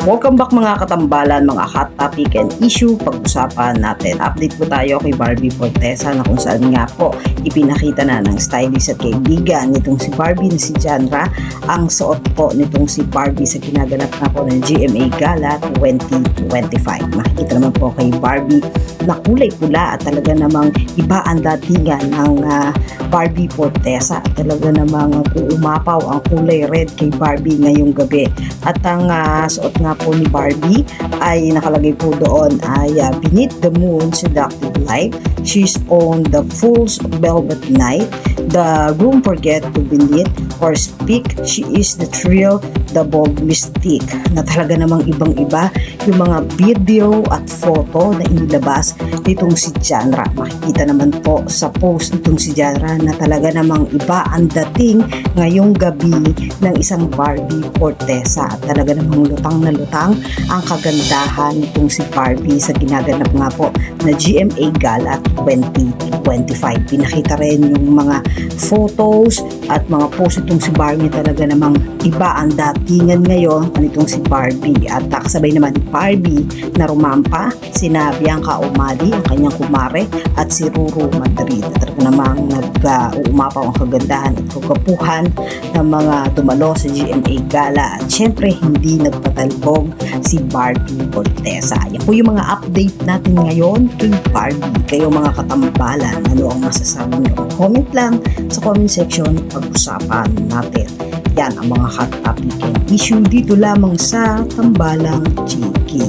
Welcome back mga katambalan, mga hot topic and issue pag-usapan natin. Update po tayo kay Barbie Fortesa na kung saan nga po ipinakita na ng stylist at kaibigan nitong si Barbie na si Janra ang suot po nitong si Barbie sa ginaganap na po ng GMA Gala 2025. Makikita naman po kay Barbie na kulay pula at talaga namang iba ang datingan ng Barbie Fortesa. Talaga namang umapaw ang kulay red kay Barbie ngayong gabi. At ang suot nga po ni Barbie ay nakalagay po doon ay beneath the moon seductive light, she's on the fool's velvet night, the room forget to beneath or speak, she is the thrill, the bold mystique. Na talaga namang ibang iba yung mga video at photo na inilabas nitong si Janra. Makikita naman po sa post nitong si Janra na talaga namang iba ang dating ngayong gabi ng isang Barbie Fortesa. At talaga namang lutang na lutang ang kagandahan nitong si Barbie sa ginaganap nga po na GMA Gala 2025. Pinakita rin yung mga photos at mga post itong si Barbie. Talaga namang iba ang datingan ngayon nitong si Barbie. At kasabay naman ni Barbie na rumampa sina Bianca Umali, ang kanyang kumare, at si Ruru Madrid. At talaga namang nag-uumapaw ang kagandahan at kagapuhan ng mga dumalo sa GMA Gala. At syempre hindi nagpatalbog si Barbie Fortesa. Yan po yung mga update natin ngayon kay Barbie. Kayo mga katambalan, ano ang masasabi nyo? Comment lang sa comment section, pag-usapan natin. Yan ang mga hot topic and issue dito lamang sa Tambalang Chiki.